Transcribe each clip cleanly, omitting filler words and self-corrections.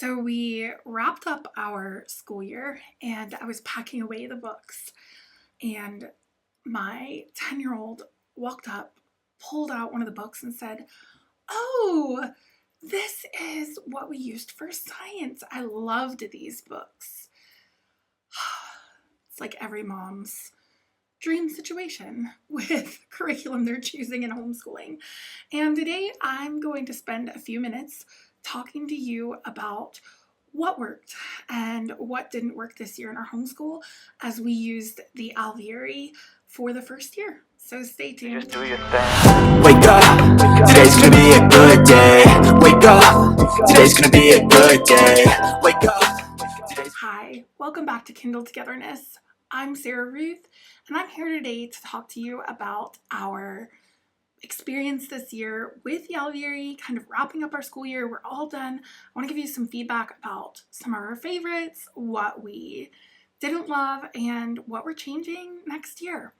So we wrapped up our school year and I was packing away the books, and my 10-year-old walked up, pulled out one of the books and said, "Oh, this is what we used for science. I loved these books." It's like every mom's dream situation with curriculum they're choosing in homeschooling. And today I'm going to spend a few minutes talking to you about what worked and what didn't work this year in our homeschool as we used the Alveary for the first year. So stay tuned. Just do your thing. Wake up, today's gonna be a good day. Wake up, today's gonna be a good day. Wake up. Hi, welcome back to Kindle Togetherness. I'm Sarah Ruth, and I'm here today to talk to you about our experience this year with the Alveary, kind of wrapping up our school year. We're all done. I want to give you some feedback about some of our favorites, what we didn't love, and what we're changing next year.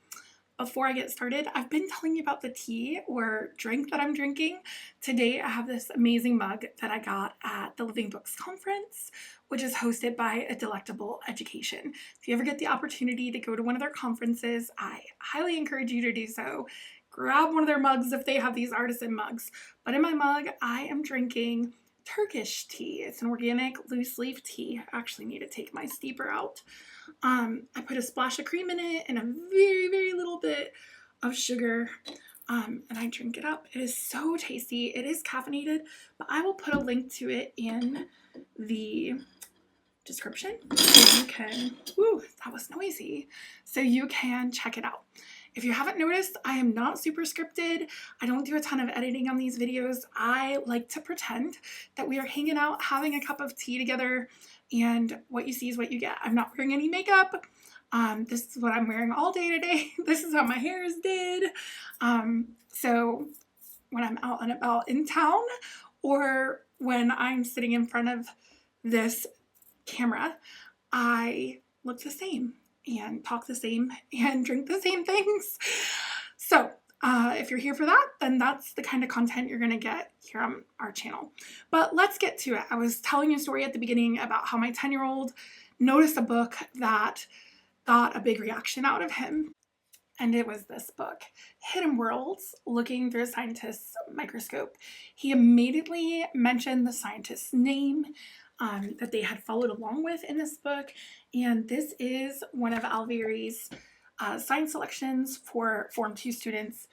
Before I get started, I've been telling you about the tea or drink that I'm drinking. Today I have this amazing mug that I got at the Living Books Conference, which is hosted by A Delectable Education. If you ever get the opportunity to go to one of their conferences, I highly encourage you to do so. Grab one of their mugs if they have these artisan mugs. But in my mug, I am drinking Turkish tea. It's an organic loose leaf tea. I actually need to take my steeper out. I put a splash of cream in it and a very, very little bit of sugar, and I drink it up. It is so tasty. It is caffeinated, but I will put a link to it in the description so you can, that was noisy, so you can check it out. If you haven't noticed, I am not super scripted. I don't do a ton of editing on these videos. I like to pretend that we are hanging out, having a cup of tea together, and what you see is what you get. I'm not wearing any makeup. This is what I'm wearing all day today. This is how my hair is did. So when I'm out and about in town, or when I'm sitting in front of this camera, I look the same and talk the same and drink the same things. So if you're here for that, then that's the kind of content you're going to get here on our channel. But let's get to it. I was telling you a story at the beginning about how my 10-year-old noticed a book that got a big reaction out of him. And it was this book, Hidden Worlds, Looking Through a Scientist's Microscope. He immediately mentioned the scientist's name that they had followed along with in this book. And this is one of Alveary's science selections for Form 2 students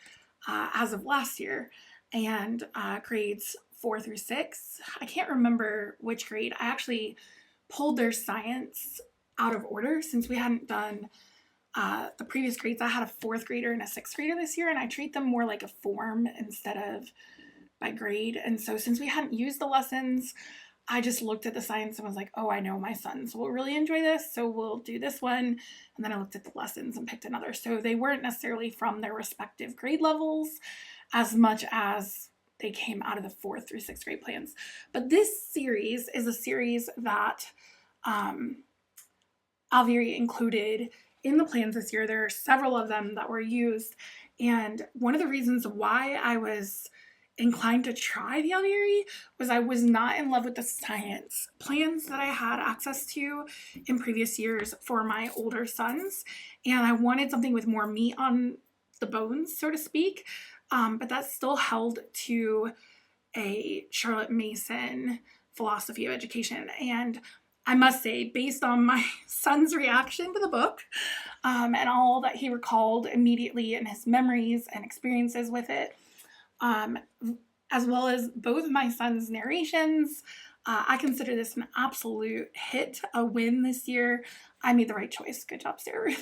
as of last year, and grades 4 through 6. I can't remember which grade. I actually pulled their science out of order since we hadn't done the previous grades. I had a 4th grader and a 6th grader this year, and I treat them more like a form instead of by grade. And so since we hadn't used the lessons, I just looked at the science and was like, oh, I know my sons will really enjoy this, so we'll do this one. And then I looked at the lessons and picked another. So they weren't necessarily from their respective grade levels as much as they came out of the 4th through 6th grade plans. But this series is a series that Alveary included in the plans this year. There are several of them that were used. And one of the reasons why I was inclined to try the Alveary was I was not in love with the science plans that I had access to in previous years for my older sons, and I wanted something with more meat on the bones, so to speak, but that still held to a Charlotte Mason philosophy of education. And I must say, based on my son's reaction to the book and all that he recalled immediately in his memories and experiences with it, as well as both my son's narrations, I consider this an absolute hit, a win this year. I made the right choice. Good job, Sarah.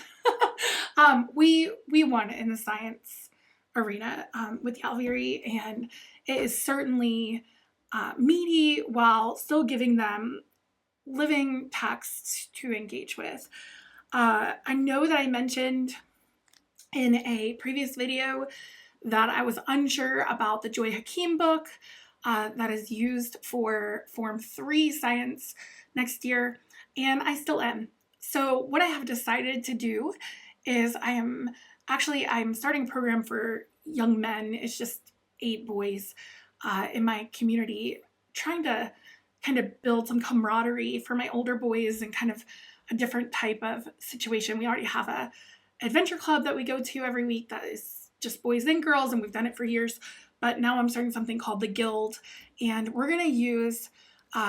We won in the science arena with the Alveary, and it is certainly meaty while still giving them living texts to engage with. I know that I mentioned in a previous video that I was unsure about the Joy Hakeem book that is used for Form 3 science next year, and I still am. So what I have decided to do is I'm starting a program for young men. It's just 8 boys in my community, trying to kind of build some camaraderie for my older boys and kind of a different type of situation. We already have a adventure club that we go to every week that is just boys and girls, and we've done it for years. But now I'm starting something called the Guild, and we're going to use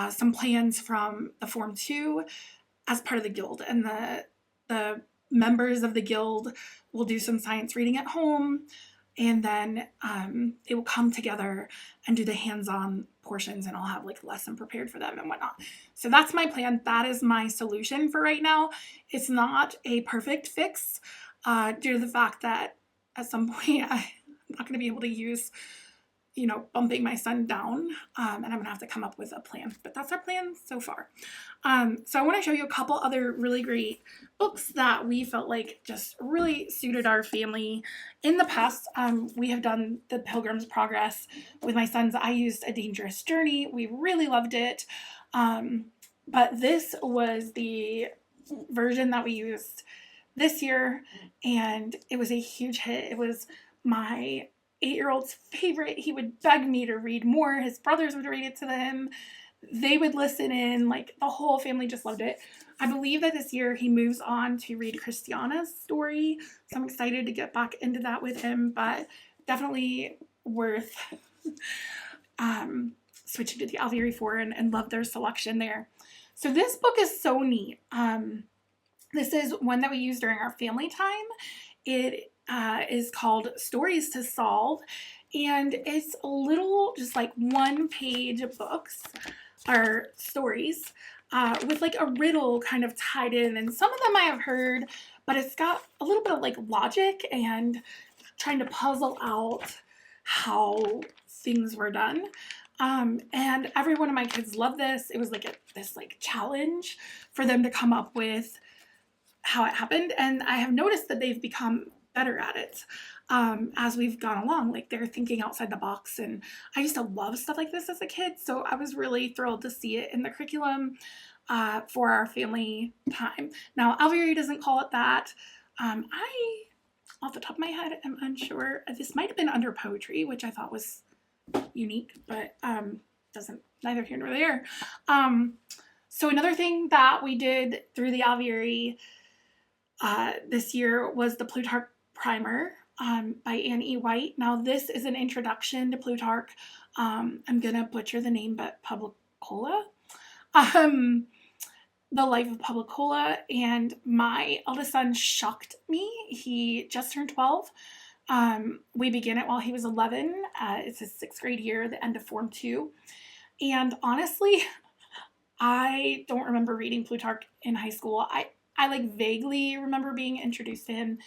some plans from the Form 2 as part of the Guild. And the members of the Guild will do some science reading at home, and then they will come together and do the hands-on portions, and I'll have like a lesson prepared for them and whatnot. So that's my plan. That is my solution for right now. It's not a perfect fix due to the fact that at some point I'm not going to be able to use, bumping my son down, and I'm going to have to come up with a plan. But that's our plan so far. So I want to show you a couple other really great books that we felt like just really suited our family. In the past, we have done The Pilgrim's Progress with my sons. I used A Dangerous Journey. We really loved it. But this was the version that we used this year, and it was a huge hit. It was my 8-year-old's favorite. He would beg me to read more. His brothers would read it to him. They would listen in. Like, the whole family just loved it. I believe that this year he moves on to read Christiana's story, so I'm excited to get back into that with him, but definitely worth switching to the Alveary for and love their selection there. So this book is so neat. This is one that we use during our family time. It is called Stories to Solve, and it's little, just like 1-page books or stories with like a riddle kind of tied in, and some of them I have heard, but it's got a little bit of like logic and trying to puzzle out how things were done. And every one of my kids loved this. It was like this challenge for them to come up with how it happened, and I have noticed that they've become better at it as we've gone along. Like, they're thinking outside the box, and I used to love stuff like this as a kid, so I was really thrilled to see it in the curriculum for our family time. Now, Alveary doesn't call it that. I, off the top of my head, am unsure. This might have been under poetry, which I thought was unique, but neither here nor there. So another thing that we did through the Alveary this year was the Plutarch Primer by Anne E. White. Now, this is an introduction to Plutarch. I'm gonna butcher the name, but Publicola. The Life of Publicola, and my eldest son shocked me. He just turned 12. We began it while he was 11. It's his 6th grade year, the end of Form 2. And honestly, I don't remember reading Plutarch in high school. I like vaguely remember being introduced to him,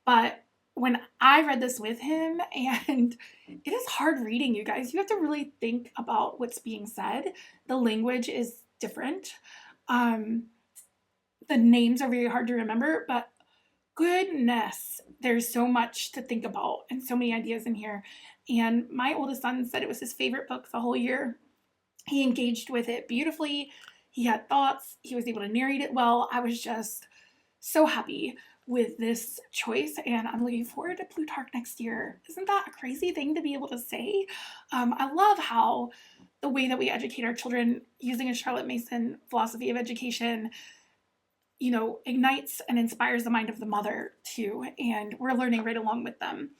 but when I read this with him, and it is hard reading, you guys. You have to really think about what's being said. The language is different. The names are very hard to remember, but goodness, there's so much to think about and so many ideas in here. And my oldest son said it was his favorite book the whole year. He engaged with it beautifully. He had thoughts. He was able to narrate it well. I was just so happy with this choice, and I'm looking forward to Plutarch next year. Isn't that a crazy thing to be able to say? I love how the way that we educate our children using a Charlotte Mason philosophy of education, ignites and inspires the mind of the mother too, and we're learning right along with them.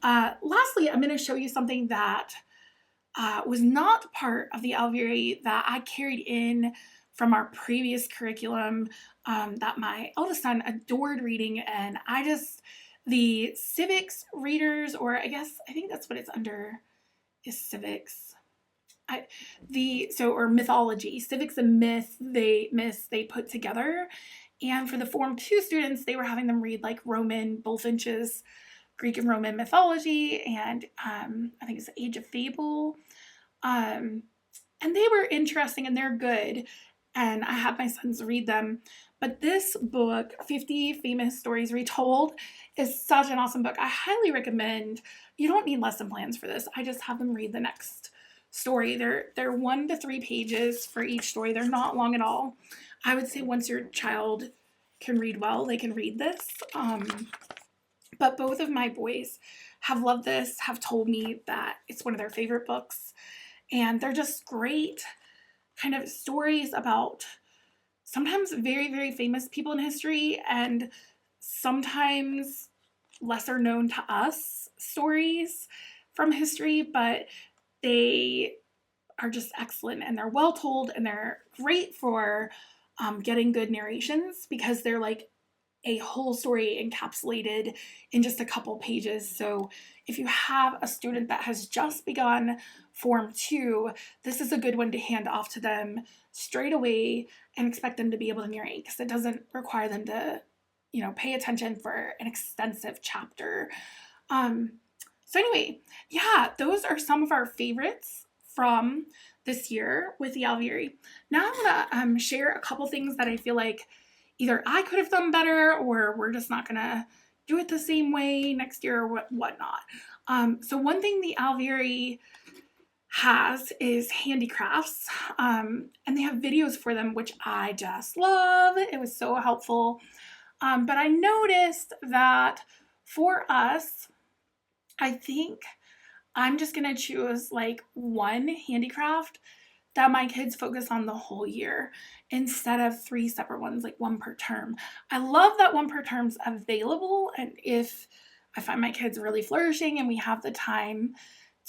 Lastly, I'm going to show you something that was not part of the Alveary that I carried in from our previous curriculum that my eldest son adored reading, and the civics readers, or I think that's what it's under, is civics. Or mythology, civics and myths they put together, and for the Form 2 students, they were having them read like Roman Bulfinch's Greek and Roman mythology, and I think it's the Age of Fable, and they were interesting and they're good, and I had my sons read them. But this book, 50 Famous Stories Retold, is such an awesome book. I highly recommend. You don't need lesson plans for this. I just have them read the next story. They're 1 to 3 pages for each story. They're not long at all. I would say once your child can read well, they can read this. But both of my boys have loved this, have told me that it's one of their favorite books, and they're just great kind of stories about sometimes very, very famous people in history and sometimes lesser known to us stories from history, but they are just excellent and they're well told and they're great for getting good narrations because they're like a whole story encapsulated in just a couple pages. So if you have a student that has just begun Form 2, this is a good one to hand off to them straight away and expect them to be able to narrate because it doesn't require them to, pay attention for an extensive chapter. So anyway, yeah, those are some of our favorites from this year with the Alveary. Now I'm going to share a couple things that I feel like either I could have done better or we're just not going to do it the same way next year or whatnot. So one thing the Alveary has is handicrafts, and they have videos for them, which I just love. It was so helpful. But I noticed that for us, I think I'm just going to choose like one handicraft that my kids focus on the whole year instead of 3 separate ones, like one per term. I love that one per term's available, and if I find my kids really flourishing and we have the time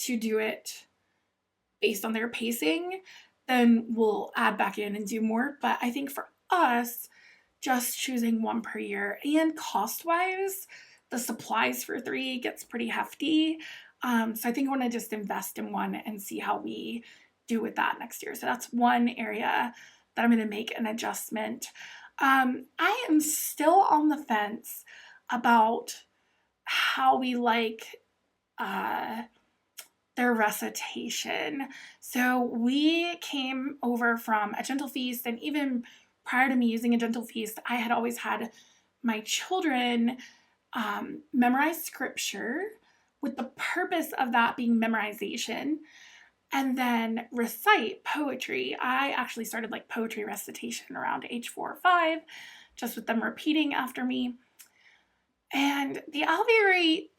to do it based on their pacing, then we'll add back in and do more. But I think for us, just choosing one per year and cost-wise, the supplies for 3 gets pretty hefty. So I think I want to just invest in one and see how we do with that next year. So that's one area that I'm going to make an adjustment. I am still on the fence about how we like their recitation. So we came over from a Gentle Feast, and even prior to me using a Gentle Feast, I had always had my children memorize scripture with the purpose of that being memorization, and then recite poetry. I actually started like poetry recitation around age 4 or 5, just with them repeating after me. And the Alveary,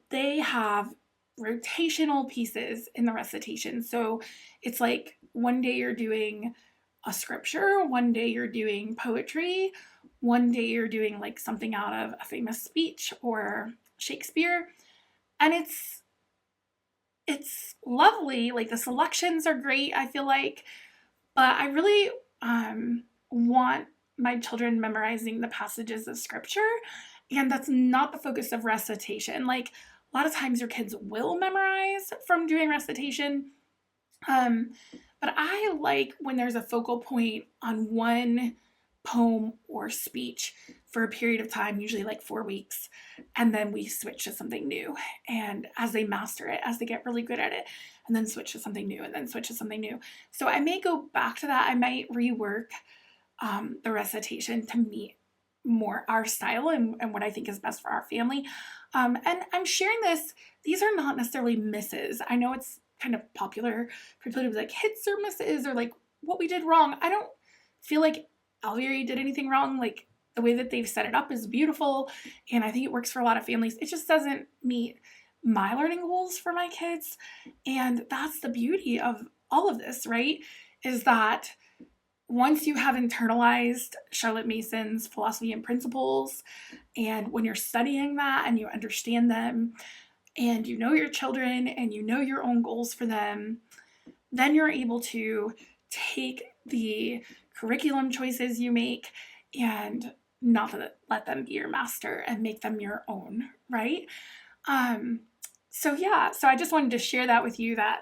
they have rotational pieces in the recitation. So it's like one day you're doing a scripture, one day you're doing poetry, one day you're doing like something out of a famous speech or Shakespeare. And it's lovely. Like the selections are great, I feel like, but I really want my children memorizing the passages of scripture, and that's not the focus of recitation. Like a lot of times your kids will memorize from doing recitation, but I like when there's a focal point on one poem or speech for a period of time, usually like 4 weeks, and then we switch to something new. And as they master it, as they get really good at it, and then switch to something new, and then switch to something new. So I may go back to that. I might rework the recitation to meet more our style and what I think is best for our family. And I'm sharing this. These are not necessarily misses. I know it's kind of popular for people to be like hits or misses or like what we did wrong. I don't feel like Alveary did anything wrong. Like the way that they've set it up is beautiful, and I think it works for a lot of families. It just doesn't meet my learning goals for my kids, and that's the beauty of all of this, right? Is that once you have internalized Charlotte Mason's philosophy and principles, and when you're studying that and you understand them, and you know your children and you know your own goals for them, then you're able to take the curriculum choices you make and not let them be your master and make them your own, right? So I just wanted to share that with you, that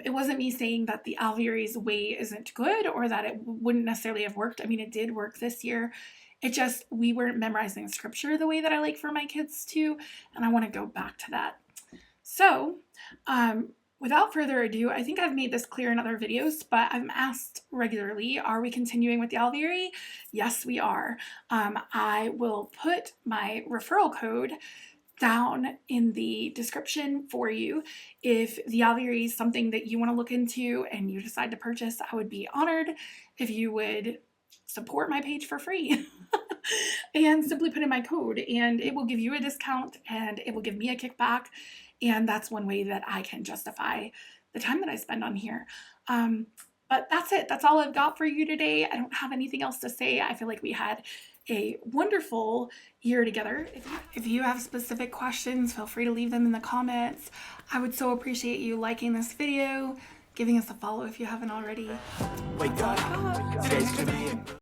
it wasn't me saying that the Alveary's way isn't good or that it wouldn't necessarily have worked. I mean, it did work this year. It just, we weren't memorizing scripture the way that I like for my kids to, and I want to go back to that. So, without further ado, I think I've made this clear in other videos, but I'm asked regularly, are we continuing with the Alveary? Yes, we are. I will put my referral code down in the description for you. If the Alveary is something that you want to look into and you decide to purchase, I would be honored if you would support my page for free and simply put in my code, and it will give you a discount and it will give me a kickback. And that's one way that I can justify the time that I spend on here. But But that's it. That's all I've got for you today. I don't have anything else to say. I feel like we had a wonderful year together. If you have specific questions, feel free to leave them in the comments. I would so appreciate you liking this video, giving us a follow if you haven't already. Wake up, today's gonna be